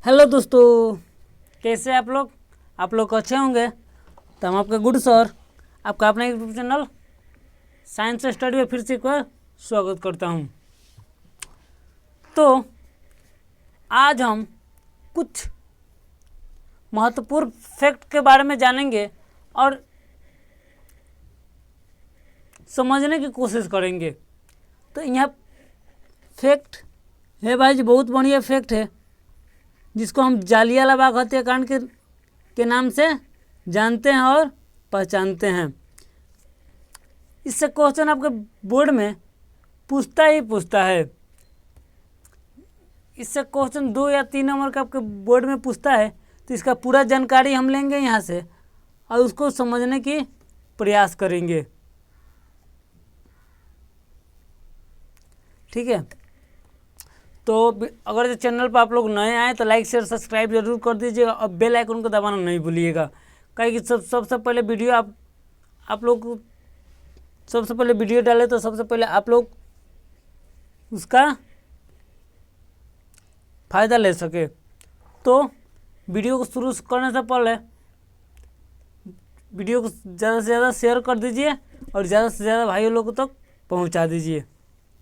Hello दोस्तों, कैसे आप लोग? आप लोग अच्छे होंगे। तो हम आपका गुड सर आपका अपना यूट्यूब चैनल साइंस स्टडी में फिर से एक बार स्वागत करता हूं। तो आज हम कुछ महत्वपूर्ण फैक्ट के बारे में जानेंगे और समझने की कोशिश करेंगे। तो यहाँ फैक्ट है भाई जी, बहुत बढ़िया फैक्ट है जिसको हम जालियांवाला बाग हत्याकांड के नाम से जानते हैं और पहचानते हैं। इससे क्वेश्चन आपके बोर्ड में पूछता ही पूछता है। इससे क्वेश्चन 2 या 3 नंबर का आपके बोर्ड में पूछता है, तो इसका पूरा जानकारी हम लेंगे यहाँ से और उसको समझने की प्रयास करेंगे। ठीक है, तो अगर जो चैनल पर आप लोग नए आए तो लाइक शेयर सब्सक्राइब जरूर कर दीजिएगा और बेल आइकन को दबाना नहीं भूलिएगा। कहीं सबसे पहले वीडियो आप लोग सबसे पहले वीडियो डाले तो सबसे पहले आप लोग उसका फ़ायदा ले सके। तो वीडियो को शुरू करने से पहले वीडियो को ज़्यादा से ज़्यादा शेयर कर दीजिए और ज़्यादा से ज़्यादा भाइयों लोगों तक पहुंचा दीजिए।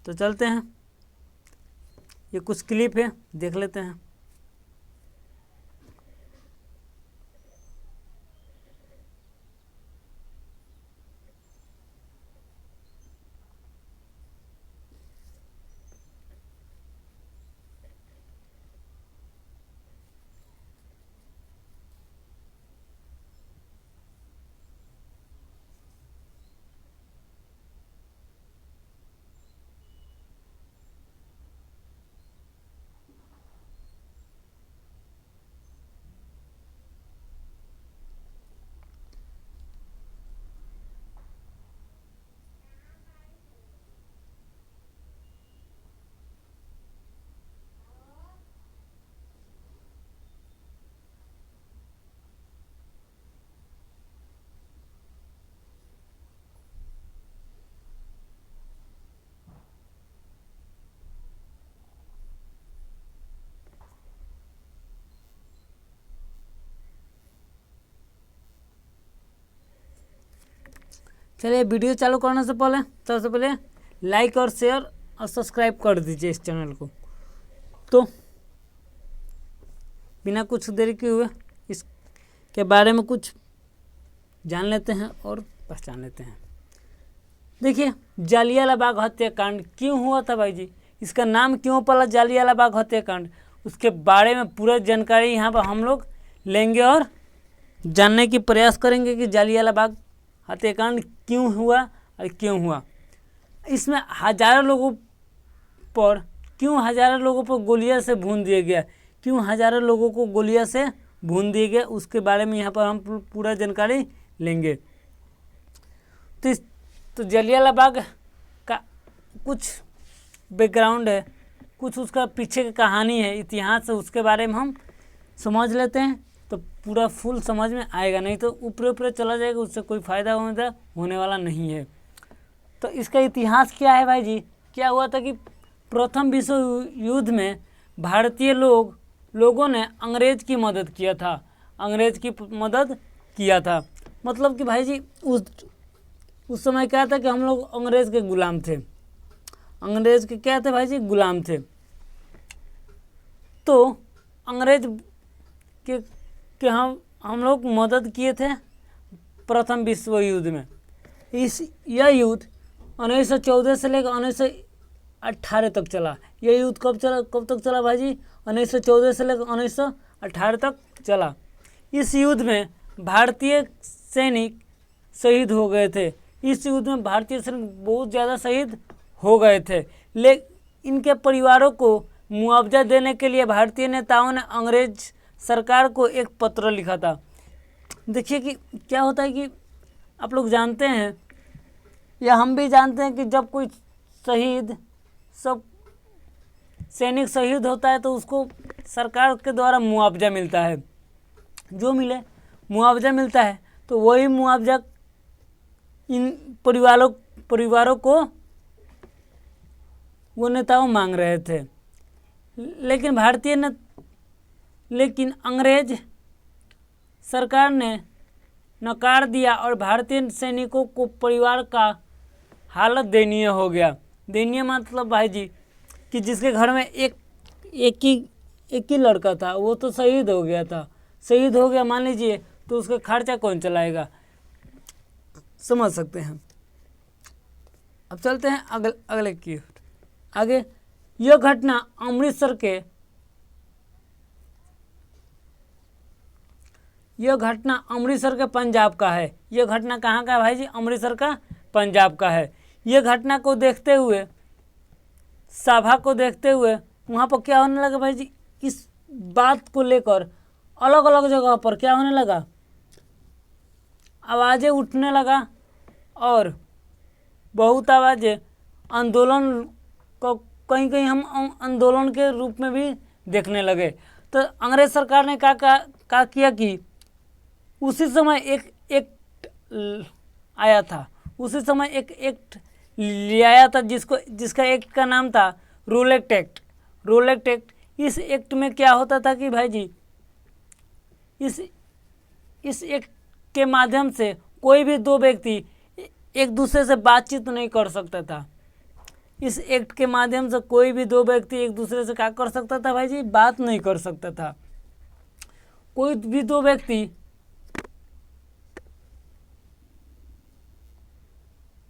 तो चलते हैं, ये कुछ क्लिप है, देख लेते हैं। चलिए, वीडियो चालू करने से पहले सबसे पहले लाइक और शेयर और सब्सक्राइब कर दीजिए इस चैनल को। तो बिना कुछ देरी किए हुए इसके बारे में कुछ जान लेते हैं और पहचान लेते हैं। देखिए, जालियांवाला बाग हत्याकांड क्यों हुआ था भाई जी, इसका नाम क्यों पड़ा जालियांवाला बाग हत्याकांड, उसके बारे में पूरा जानकारी यहाँ पर हम लोग लेंगे और जानने की प्रयास करेंगे कि जालियांवाला बाग हत्याकांड क्यों हुआ और क्यों हुआ। इसमें हजारों लोगों पर गोलियां से भून दिया गया, क्यों हजारों लोगों को गोलियां से भून दिया गया, उसके बारे में यहाँ पर हम पूरा जानकारी लेंगे। तो जालियांवाला बाग का कुछ बैकग्राउंड है, कुछ उसका पीछे की कहानी है, इतिहास है, उसके बारे में हम समझ लेते हैं तो पूरा फुल समझ में आएगा, नहीं तो ऊपर ऊपर चला जाएगा, उससे कोई फ़ायदा होने वाला नहीं है। तो इसका इतिहास क्या है भाई जी, क्या हुआ था कि प्रथम विश्व युद्ध में भारतीय लोगों ने अंग्रेज की मदद किया था। मतलब कि भाई जी उस समय क्या था कि हम लोग अंग्रेज के गुलाम थे। अंग्रेज के क्या थे भाई जी, गुलाम थे। तो अंग्रेज के हम लोग मदद किए थे प्रथम विश्व युद्ध में। यह युद्ध 1914 से लेकर 1918 तक चला। यह युद्ध कब तक चला भाई जी, 1914 से लेकर 1918 तक चला। इस युद्ध में भारतीय सैनिक शहीद हो गए थे। इस युद्ध में भारतीय सैनिक बहुत ज़्यादा शहीद हो गए थे। इनके परिवारों को मुआवजा देने के लिए भारतीय नेताओं ने अंग्रेज सरकार को एक पत्र लिखा था। देखिए कि क्या होता है कि आप लोग जानते हैं या हम भी जानते हैं कि जब कोई सैनिक शहीद होता है तो उसको सरकार के द्वारा मुआवजा मिलता है, मुआवजा मिलता है। तो वही मुआवजा इन परिवारों को वो नेताओं मांग रहे थे, लेकिन लेकिन अंग्रेज सरकार ने नकार दिया और भारतीय सैनिकों को परिवार का हालत दयनीय हो गया। दयनीय मतलब भाई जी कि जिसके घर में एक ही लड़का था वो तो शहीद हो गया था, शहीद हो गया मान लीजिए, तो उसका खर्चा कौन चलाएगा, समझ सकते हैं। अब चलते हैं अगले की आगे। यह घटना अमृतसर के पंजाब का है। यह घटना कहाँ का है भाई जी? अमृतसर का पंजाब का है। यह घटना को देखते हुए, सभा को देखते हुए वहाँ पर क्या होने लगा भाई जी? इस बात को लेकर अलग अलग जगह पर क्या होने लगा? आवाज़ें उठने लगा और बहुत आवाज़ें आंदोलन को कहीं कहीं हम आंदोलन के रूप में भी देखने लगे। तो अंग्रेज सरकार ने क्या किया कि उसी समय एक एक्ट आया था, उसी समय एक एक्ट ले आया था जिसका एक्ट का नाम था रोलेक्ट एक्ट। रोलेक्ट एक्ट, इस एक्ट में क्या होता था कि भाई जी इस एक्ट के माध्यम से कोई भी दो व्यक्ति एक दूसरे से बातचीत नहीं कर सकता था। इस एक्ट के माध्यम से कोई भी दो व्यक्ति एक दूसरे से क्या कर सकता था भाई जी? बात नहीं कर सकता था। कोई भी दो व्यक्ति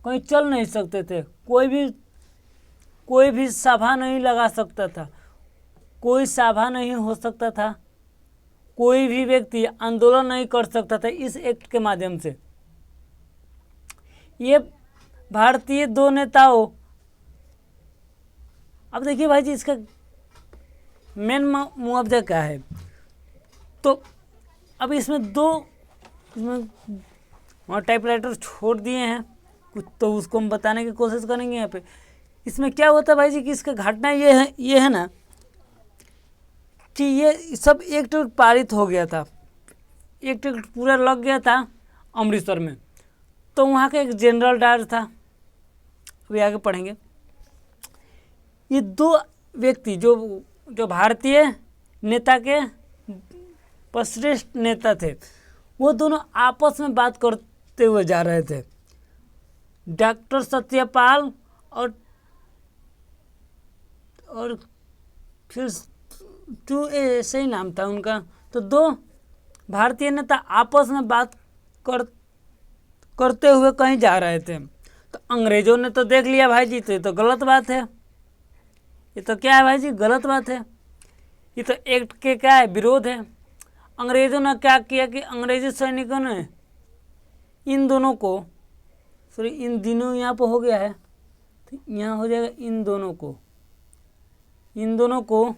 कहीं चल नहीं सकते थे, कोई भी सभा नहीं लगा सकता था, कोई सभा नहीं हो सकता था, कोई भी व्यक्ति आंदोलन नहीं कर सकता था इस एक्ट के माध्यम से। ये भारतीय दो नेताओं, अब देखिए भाई जी इसका मेन मुआवजा क्या है। तो अब इसमें टाइपराइटर छोड़ दिए हैं कुछ, तो उसको हम बताने की कोशिश करेंगे यहाँ पे। इसमें क्या होता है भाई जी कि इसका घटना ये है ना कि ये सब एक्ट पारित हो गया था, एक्ट पूरा लग गया था अमृतसर में। तो वहाँ का एक जनरल डायर था, अभी आगे पढ़ेंगे। ये दो व्यक्ति जो भारतीय नेता के श्रेष्ठ नेता थे, वो दोनों आपस में बात करते हुए जा रहे थे। डॉक्टर सत्यपाल और फिर ऐसे ही नाम था उनका। तो दो भारतीय नेता आपस में बात करते हुए कहीं जा रहे थे। तो अंग्रेजों ने तो देख लिया भाई जी, तो ये तो गलत बात है, ये तो क्या है भाई जी? गलत बात है, ये तो एक्ट के क्या है? विरोध है। अंग्रेजों ने क्या किया कि अंग्रेजी सैनिकों ने इन दोनों को, सॉरी इन दिनों यहाँ पर हो गया है, तो यहाँ हो जाएगा इन दोनों को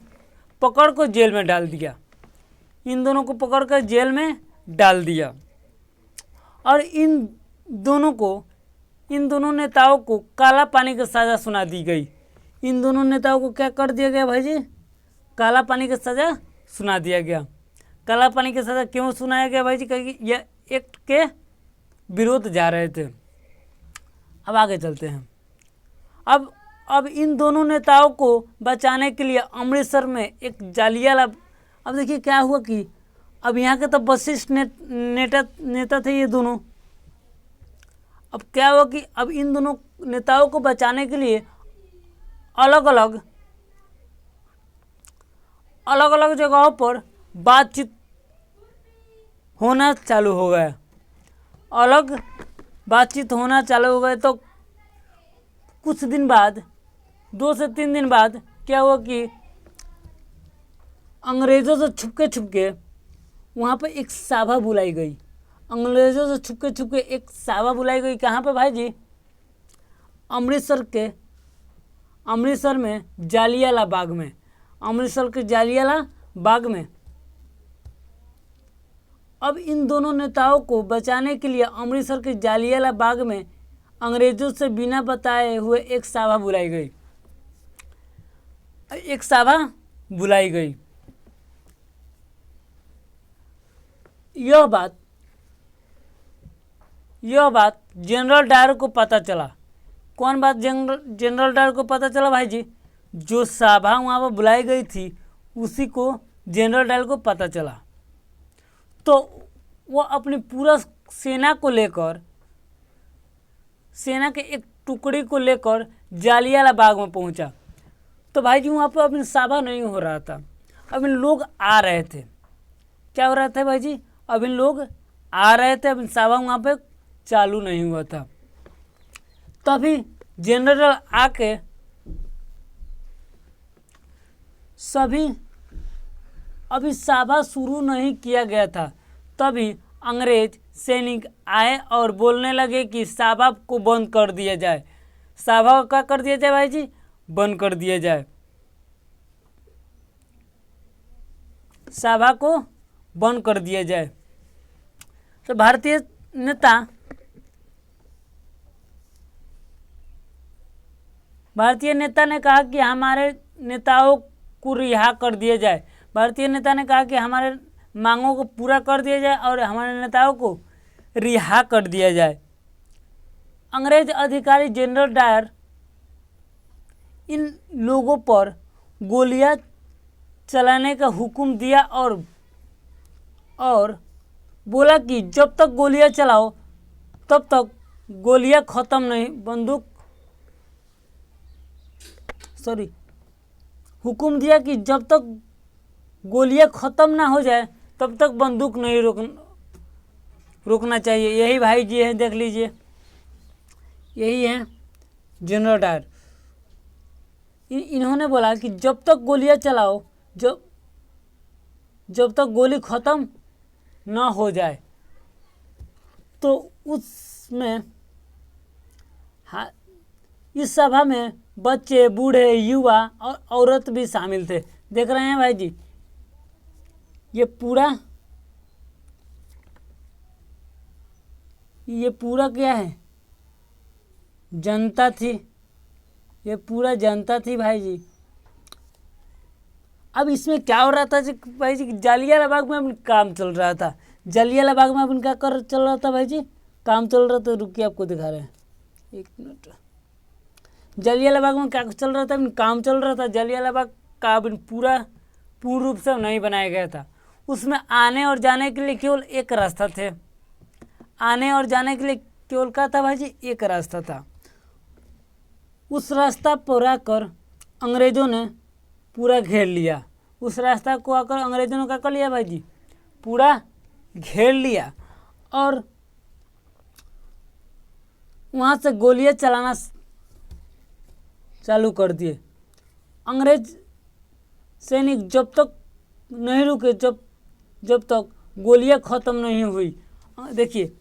पकड़ कर जेल में डाल दिया। इन दोनों को पकड़ कर जेल में डाल दिया और इन दोनों नेताओं को काला पानी की सज़ा सुना दी गई। इन दोनों नेताओं को क्या कर दिया गया भाई जी? काला पानी की सज़ा सुना दिया गया। काला पानी की सज़ा क्यों सुनाया गया भाई जी? क्योंकि यह एक्ट के विरोध जा रहे थे। अब आगे चलते हैं। अब इन दोनों नेताओं को बचाने के लिए अमृतसर में एक जालियाला, अब देखिए क्या हुआ कि अब यहाँ के तो वशिष्ठ नेता थे ये दोनों। अब क्या हुआ कि अब इन दोनों नेताओं को बचाने के लिए अलग अलग जगहों पर बातचीत होना चालू हो गया। तो कुछ दिन बाद, 2 से 3 दिन बाद क्या हुआ कि अंग्रेज़ों से छुपके वहाँ पर एक सभा बुलाई गई। अंग्रेज़ों से छुपके एक सभा बुलाई गई। कहाँ पे भाई जी? अमृतसर में जालियाला बाग में। अमृतसर के जालियाला बाग में। अब इन दोनों नेताओं को बचाने के लिए अमृतसर के जालियाला बाग में अंग्रेजों से बिना बताए हुए एक सभा बुलाई गई। यह बात जनरल डायर को पता चला। कौन बात जनरल डायर को पता चला भाई जी? जो सभा वहाँ पर बुलाई गई थी उसी को जनरल डायर को पता चला तो वो अपनी पूरा सेना के एक टुकड़ी को लेकर जालियाला बाग में पहुंचा। तो भाई जी वहाँ पर अभी सभा नहीं हो रहा था, अभी लोग आ रहे थे। क्या हो रहा था भाई जी? अभी लोग आ रहे थे, अभी सभा वहाँ पे चालू नहीं हुआ था। तभी जनरल आके सभी, अभी सभा शुरू नहीं किया गया था, तभी अंग्रेज सैनिक आए और बोलने लगे कि सभा को बंद कर दिया जाए। सभा को क्या कर दिया जाए भाई जी? बंद कर दिया जाए। सभा को बंद कर दिया जाए। तो भारतीय नेता ने कहा कि हमारे नेताओं को रिहा कर दिया जाए। भारतीय नेता ने कहा कि हमारे मांगों को पूरा कर दिया जाए और हमारे नेताओं को रिहा कर दिया जाए। अंग्रेज अधिकारी जनरल डायर इन लोगों पर गोलियां चलाने का हुक्म दिया और बोला कि जब तक गोलियां चलाओ तब तक गोलियां खत्म नहीं, हुक्म दिया कि जब तक गोलियां ख़त्म ना हो जाए तब तक बंदूक नहीं रोकना चाहिए। यही भाई जी हैं, देख लीजिए, यही हैं जनरल डायर। इन्होंने बोला कि जब तक गोलियां चलाओ, जब तक गोली ख़त्म ना हो जाए। तो उसमें इस सभा में बच्चे, बूढ़े, युवा और औरत भी शामिल थे। देख रहे हैं भाई जी, ये पूरा क्या है? जनता थी, ये पूरा जनता थी भाई जी। अब इसमें क्या हो रहा था जी भाई जी? जालियाला बाग में अब काम चल रहा था। जालियाला बाग में अब क्या चल रहा था भाई जी? काम चल रहा था। रुकिए, आपको दिखा रहे हैं, एक मिनट। जालियाला बाग में क्या चल रहा था? काम चल रहा था। जालियाला बाग का पूर्ण रूप से नहीं बनाया गया था। उसमें आने और जाने के लिए केवल एक रास्ता थे। आने और जाने के लिए केवल क्या था भाई जी? एक रास्ता था। उस रास्ता पर आकर अंग्रेजों ने पूरा घेर लिया। उस रास्ता को आकर अंग्रेजों ने क्या कर लिया भाई जी? पूरा घेर लिया और वहाँ से गोलियां चलाना चालू कर दिए। अंग्रेज सैनिक जब तक नहीं रुके, जब तक गोलियां ख़त्म नहीं हुई। देखिए,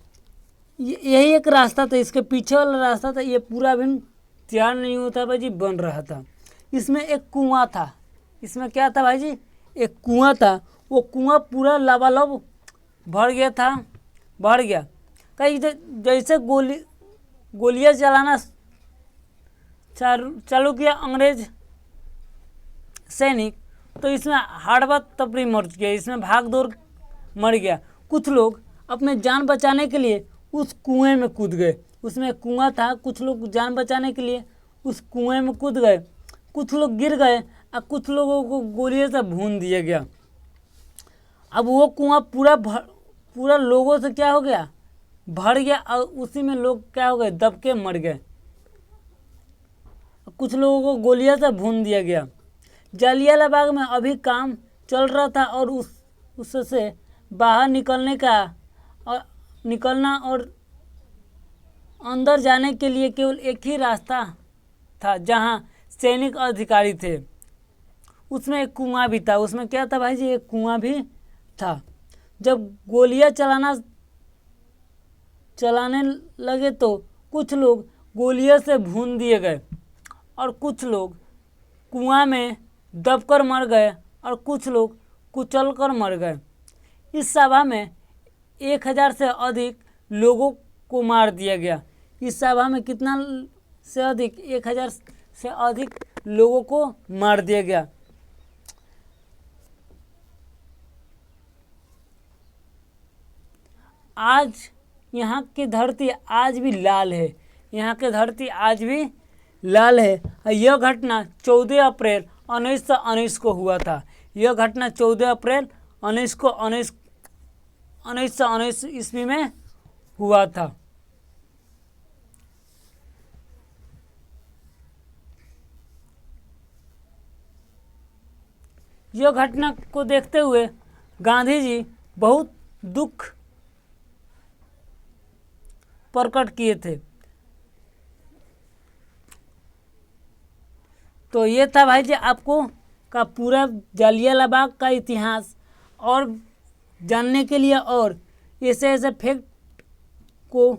यही एक रास्ता था, इसके पीछे वाला रास्ता था, ये पूरा भी तैयार नहीं होता भाई जी, बन रहा था। इसमें एक कुआं था। इसमें क्या था भाई जी? एक कुआं था। वो कुआं पूरा लबालब भर गया। कहीं जैसे गोलियां चलाना चालू किया अंग्रेज सैनिक, तो इसमें हड़बड़ तपड़ी मच गया, इसमें भाग दौड़ मर गया। कुछ लोग अपने जान बचाने के लिए उस कुएं में कूद गए। उसमें कुआं था, कुछ लोग जान बचाने के लिए उस कुएं में कूद गए। कुछ लोग गिर गए और कुछ लोगों को गोलियों से भून दिया गया। अब वो कुआं पूरा लोगों से क्या हो गया? भर गया और उसी में लोग क्या हो गए? दब के मर गए। कुछ लोगों को गोलियां से भून दिया गया। जालियाला बाग में अभी काम चल रहा था और उससे बाहर निकलना और अंदर जाने के लिए केवल एक ही रास्ता था, जहां सैनिक अधिकारी थे। उसमें एक कुआं भी था। उसमें क्या था भाई जी? एक कुआं भी था। जब गोलियां चलाने लगे तो कुछ लोग गोलियों से भून दिए गए और कुछ लोग कुआं में दबकर मर गए और कुछ लोग कुचलकर मर गए। इस सभा में 1000 से अधिक लोगों को मार दिया गया। इस सभा में कितना से अधिक? 1000 से अधिक लोगों को मार दिया गया। आज यहाँ की धरती आज भी लाल है। यहाँ की धरती आज भी लाल है। यह घटना 14 अप्रैल 1919 को हुआ था। यह घटना 14 अप्रैल 1919 ईस्वी में हुआ था। यह घटना को देखते हुए गांधी जी बहुत दुख प्रकट किए थे। तो ये था भाई जी आपको का पूरा जालियांवाला बाग का इतिहास, और जानने के लिए और ऐसे ऐसे फैक्ट को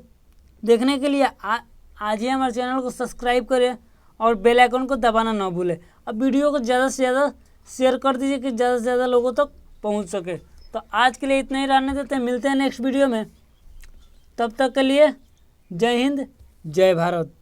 देखने के लिए आज ही हमारे चैनल को सब्सक्राइब करें और बेल आइकन को दबाना ना भूलें। अब वीडियो को ज़्यादा से ज़्यादा शेयर कर दीजिए कि ज़्यादा से ज़्यादा लोगों तक पहुंच सके। तो आज के लिए इतना ही रहने देते हैं, मिलते हैं नेक्स्ट वीडियो में। तब तक के लिए जय हिंद, जय भारत।